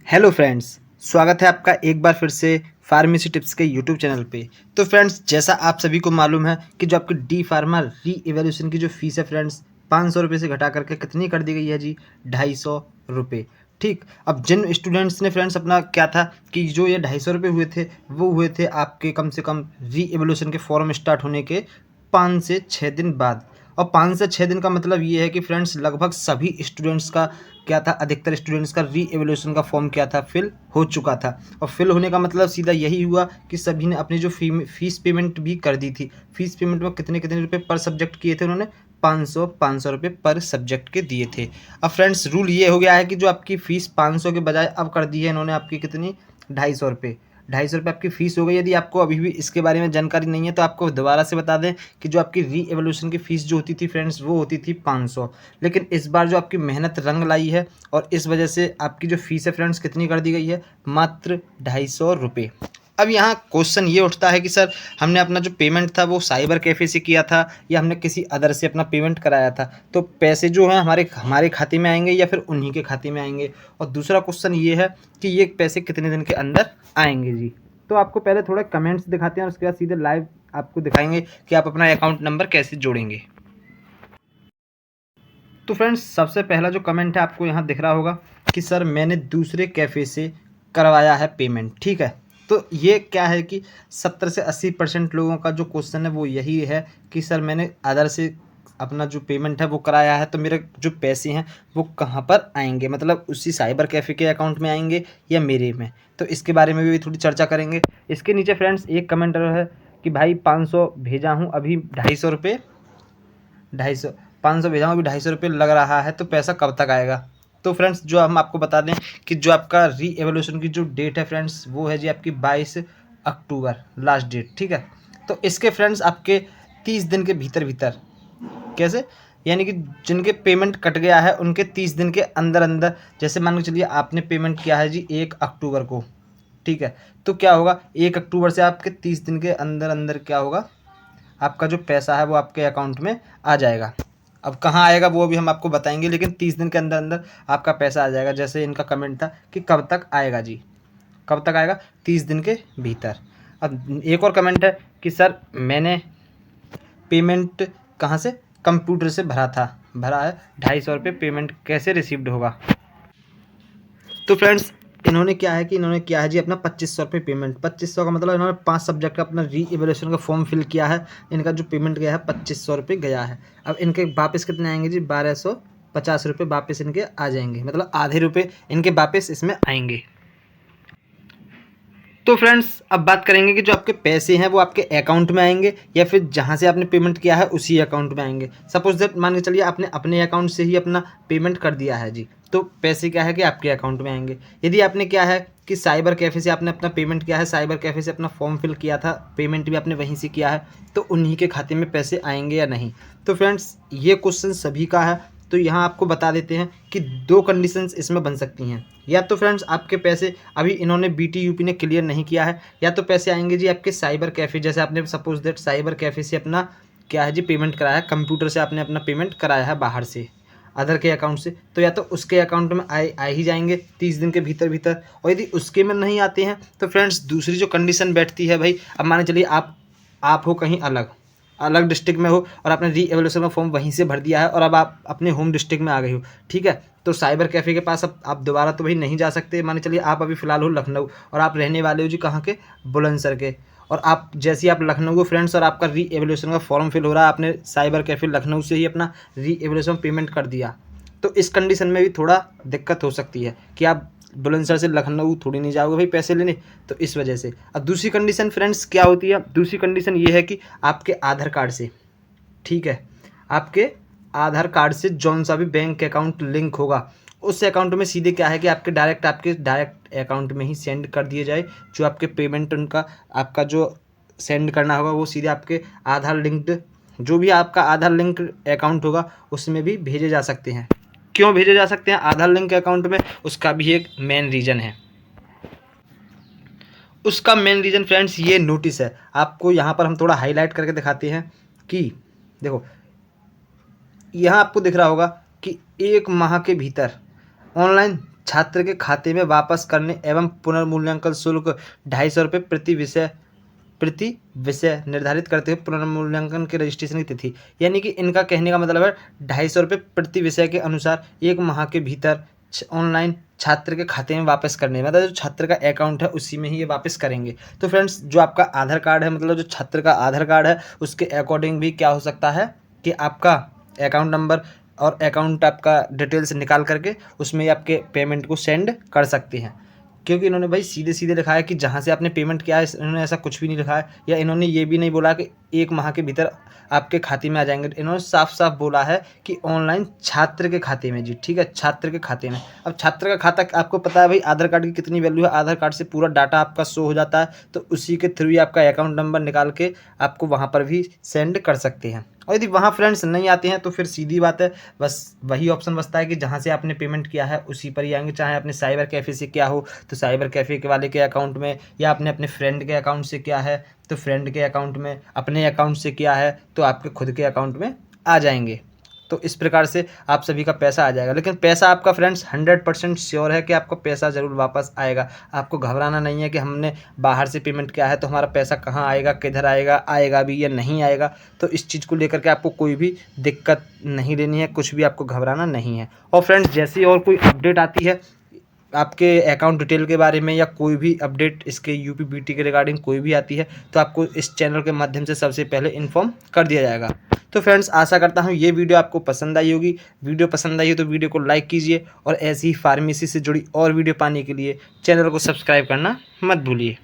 Hello friends, स्वागत है आपका एक बार फिर से फार्मेसी टिप्स के यूट्यूब चैनल पे। तो फ्रेंड्स, जैसा आप सभी को मालूम है कि जो आपकी डी फार्मा री एवेल्यूशन की जो फीस है फ्रेंड्स, 500 रुपये से घटा करके कितनी कर दी गई है जी, 250 रुपये। ठीक, अब जिन स्टूडेंट्स ने फ्रेंड्स अपना क्या था कि जो ये 250 रुपये हुए थे, वो हुए थे आपके कम से कम री एवेल्यूशन के फॉर्म स्टार्ट होने के 5 से 6 दिन बाद। और 5 से 6 दिन का मतलब ये है कि फ्रेंड्स लगभग सभी स्टूडेंट्स का क्या था, अधिकतर स्टूडेंट्स का री एवेल्यूशन का फॉर्म क्या था, फिल हो चुका था। और फिल होने का मतलब सीधा यही हुआ कि सभी ने अपनी जो फीस पेमेंट भी कर दी थी। फीस पेमेंट में कितने कितने रुपए पर सब्जेक्ट किए थे उन्होंने, 500 रुपये पर सब्जेक्ट के दिए थे। अब फ्रेंड्स रूल ये हो गया है कि जो आपकी फ़ीस 500 के बजाय अब कर दी है इन्होंने आपकी कितनी, 250 रुपये। 250 रुपये आपकी फ़ीस हो गई। यदि आपको अभी भी इसके बारे में जानकारी नहीं है तो आपको दोबारा से बता दें कि जो आपकी री एवोल्यूशन की फ़ीस जो होती थी फ्रेंड्स, वो होती थी 500। लेकिन इस बार जो आपकी मेहनत रंग लाई है और इस वजह से आपकी जो फ़ीस है फ्रेंड्स कितनी कर दी गई है, मात्र 250 रुपये। अब यहाँ क्वेश्चन ये उठता है कि सर हमने अपना जो पेमेंट था वो साइबर कैफ़े से किया था या हमने किसी अदर से अपना पेमेंट कराया था, तो पैसे जो हैं हमारे हमारे खाते में आएंगे या फिर उन्हीं के खाते में आएंगे। और दूसरा क्वेश्चन ये है कि ये पैसे कितने दिन के अंदर आएंगे जी। तो आपको पहले थोड़े कमेंट्स दिखाते हैं और उसके बाद सीधे लाइव आपको दिखाएंगे कि आप अपना अकाउंट नंबर कैसे जोड़ेंगे। तो फ्रेंड्स, सबसे पहला जो कमेंट है आपको यहाँ दिख रहा होगा कि सर मैंने दूसरे कैफ़े से करवाया है पेमेंट। ठीक है, तो ये क्या है कि 70 से 80% लोगों का जो क्वेश्चन है वो यही है कि सर मैंने अदर से अपना जो पेमेंट है वो कराया है, तो मेरे जो पैसे हैं वो कहाँ पर आएंगे, मतलब उसी साइबर कैफ़े के अकाउंट में आएंगे या मेरे में। तो इसके बारे में भी थोड़ी चर्चा करेंगे। इसके नीचे फ्रेंड्स एक कमेंट है कि भाई 500 भेजा हूँ अभी 250 रुपये, 250 500 भेजा हूँ अभी 250 रुपये लग रहा है, तो पैसा कब तक आएगा। तो फ्रेंड्स, जो हम आपको बता दें कि जो आपका री एवोल्यूशन की जो डेट है फ्रेंड्स, वो है जी आपकी 22 अक्टूबर लास्ट डेट। ठीक है, तो इसके फ्रेंड्स आपके 30 दिन के भीतर भीतर, कैसे, यानी कि जिनके पेमेंट कट गया है उनके 30 दिन के अंदर अंदर, जैसे मान के चलिए आपने पेमेंट किया है जी 1 अक्टूबर को। ठीक है, तो क्या होगा, 1 अक्टूबर से आपके 30 दिन के अंदर अंदर क्या होगा, आपका जो पैसा है वो आपके अकाउंट में आ जाएगा। अब कहाँ आएगा वो भी हम आपको बताएंगे, लेकिन 30 दिन के अंदर अंदर आपका पैसा आ जाएगा। जैसे इनका कमेंट था कि कब तक आएगा जी, कब तक आएगा, 30 दिन के भीतर। अब एक और कमेंट है कि सर मैंने पेमेंट कहाँ से, कंप्यूटर से भरा है 250 रुपये, पेमेंट कैसे रिसीव्ड होगा। तो फ्रेंड्स, इन्होंने क्या है कि इन्होंने किया है जी अपना 2500 रुपये पेमेंट। 2500 का मतलब इन्होंने 5 सब्जेक्ट का अपना री एवेल्यूशन का फॉर्म फिल किया है। इनका जो पेमेंट गया है 2500 रुपये गया है। अब इनके वापस कितने आएंगे जी, 1250 रुपये वापस इनके आ जाएंगे, मतलब आधे रुपये इनके वापस इसमें आएंगे। तो फ्रेंड्स, अब बात करेंगे कि जो आपके पैसे हैं वो आपके अकाउंट में आएंगे या फिर जहाँ से आपने पेमेंट किया है उसी अकाउंट में आएंगे। सपोज दैट मान के चलिए आपने अपने अकाउंट से ही अपना पेमेंट कर दिया है जी, तो पैसे क्या है कि आपके अकाउंट में आएंगे। यदि आपने क्या है कि साइबर कैफ़े से आपने अपना पेमेंट किया है, साइबर कैफ़े से अपना फॉर्म फिल किया था, पेमेंट भी आपने वहीं से किया है, तो उन्हीं के खाते में पैसे आएंगे या नहीं। तो फ्रेंड्स, ये क्वेश्चन सभी का है। तो यहाँ आपको बता देते हैं कि 2 कंडीशंस इसमें बन सकती हैं। या तो फ्रेंड्स आपके पैसे अभी इन्होंने BTUP ने क्लियर नहीं किया है, या तो पैसे आएंगे जी आपके साइबर कैफ़े, जैसे आपने सपोज दैट साइबर कैफ़े से अपना क्या है जी पेमेंट कराया, कंप्यूटर से आपने अपना पेमेंट कराया है बाहर से अदर के अकाउंट से, तो या तो उसके अकाउंट में आ ही जाएंगे 30 दिन के भीतर भीतर। और यदि उसके में नहीं आते हैं तो फ्रेंड्स दूसरी जो कंडीशन बैठती है भाई, अब मान चलिए आप हो कहीं अलग अलग डिस्ट्रिक्ट में हो और आपने री एवोल्यूशन का फॉर्म वहीं से भर दिया है और अब आप अपने होम डिस्ट्रिक्ट में आ गए हो। ठीक है, तो साइबर कैफ़े के पास अब आप दोबारा तो भाई नहीं जा सकते। मान चलिए आप अभी फ़िलहाल हो लखनऊ और आप रहने वाले हो जी कहाँ के, बुलंदशहर के, और आप जैसे ही आप लखनऊ हो फ्रेंड्स और आपका री एवोल्यूशन का फॉर्म फिल हो रहा है, आपने साइबर कैफ़े लखनऊ से ही अपना री एवोल्यूशन पेमेंट कर दिया, तो इस कंडीशन में भी थोड़ा दिक्कत हो सकती है कि आप बुलंदशहर से लखनऊ थोड़ी नहीं जाओगे भाई पैसे लेने, तो इस वजह से। अब दूसरी कंडीशन फ्रेंड्स क्या होती है, दूसरी कंडीशन ये है कि आपके आधार कार्ड से, ठीक है, आपके आधार कार्ड से जौन सा भी बैंक अकाउंट लिंक होगा उस अकाउंट में सीधे क्या है कि आपके डायरेक्ट अकाउंट में ही सेंड कर दिए जाए। जो आपके पेमेंट उनका आपका जो सेंड करना होगा वो सीधे आपके आधार लिंक्ड, जो भी आपका आधार लिंक अकाउंट होगा उसमें भी भेजे जा सकते हैं। क्यों भेजे जा सकते हैं आधार लिंक अकाउंट में, उसका भी एक मेन रीज़न है। उसका मेन रीज़न फ्रेंड्स ये नोटिस है, आपको यहाँ पर हम थोड़ा हाईलाइट करके दिखाते हैं कि देखो यहाँ आपको दिख रहा होगा कि 1 माह के भीतर ऑनलाइन छात्र के खाते में वापस करने एवं पुनर्मूल्यांकन शुल्क 250 रुपये प्रति विषय निर्धारित करते हुए पुनर्मूल्यांकन के रजिस्ट्रेशन की तिथि। यानी कि इनका कहने का मतलब है 250 रुपये प्रति विषय के अनुसार 1 माह के भीतर ऑनलाइन छात्र के खाते में वापस करने, मतलब जो छात्र का अकाउंट है उसी में ही ये वापस करेंगे। तो फ्रेंड्स, जो आपका आधार कार्ड है, मतलब जो छात्र का आधार कार्ड है, उसके अकॉर्डिंग भी क्या हो सकता है कि आपका अकाउंट नंबर और अकाउंट आपका डिटेल्स निकाल करके उसमें आपके पेमेंट को सेंड कर सकते हैं। क्योंकि इन्होंने भाई सीधे सीधे लिखा है कि जहाँ से आपने पेमेंट किया है, इन्होंने ऐसा कुछ भी नहीं लिखा है, या इन्होंने ये भी नहीं बोला कि 1 माह के भीतर आपके खाते में आ जाएंगे। इन्होंने साफ साफ बोला है कि ऑनलाइन छात्र के खाते में जी, ठीक है, छात्र के खाते में। अब छात्र का खाता आपको पता है भाई, आधार कार्ड की कितनी वैल्यू है, आधार कार्ड से पूरा डाटा आपका शो हो जाता है, तो उसी के थ्रू ही आपका अकाउंट नंबर निकाल के आपको वहाँ पर भी सेंड कर सकते हैं। और यदि वहाँ फ्रेंड्स नहीं आते हैं तो फिर सीधी बात है, बस वही ऑप्शन बचता है कि जहाँ से आपने पेमेंट किया है उसी पर ही आएंगे। चाहे अपने साइबर कैफ़े से क्या हो तो साइबर कैफ़े के वाले के अकाउंट में, या आपने अपने फ्रेंड के अकाउंट से किया है तो फ्रेंड के अकाउंट में, अपने अकाउंट से किया है तो आपके खुद के अकाउंट में आ जाएंगे। तो इस प्रकार से आप सभी का पैसा आ जाएगा। लेकिन पैसा आपका फ्रेंड्स 100% श्योर है कि आपका पैसा ज़रूर वापस आएगा। आपको घबराना नहीं है कि हमने बाहर से पेमेंट किया है तो हमारा पैसा कहाँ आएगा, किधर आएगा, आएगा भी या नहीं आएगा। तो इस चीज़ को लेकर के आपको कोई भी दिक्कत नहीं लेनी है, कुछ भी आपको घबराना नहीं है। और फ्रेंड्स, जैसी और कोई अपडेट आती है आपके अकाउंट डिटेल के बारे में, या कोई भी अपडेट इसके यूपीबीटी के रिगार्डिंग कोई भी आती है, तो आपको इस चैनल के माध्यम से सबसे पहले इन्फॉर्म कर दिया जाएगा। तो फ्रेंड्स, आशा करता हूँ ये वीडियो आपको पसंद आई होगी। वीडियो पसंद आई हो तो वीडियो को लाइक कीजिए, और ऐसी ही फार्मेसी से जुड़ी और वीडियो पाने के लिए चैनल को सब्सक्राइब करना मत भूलिए।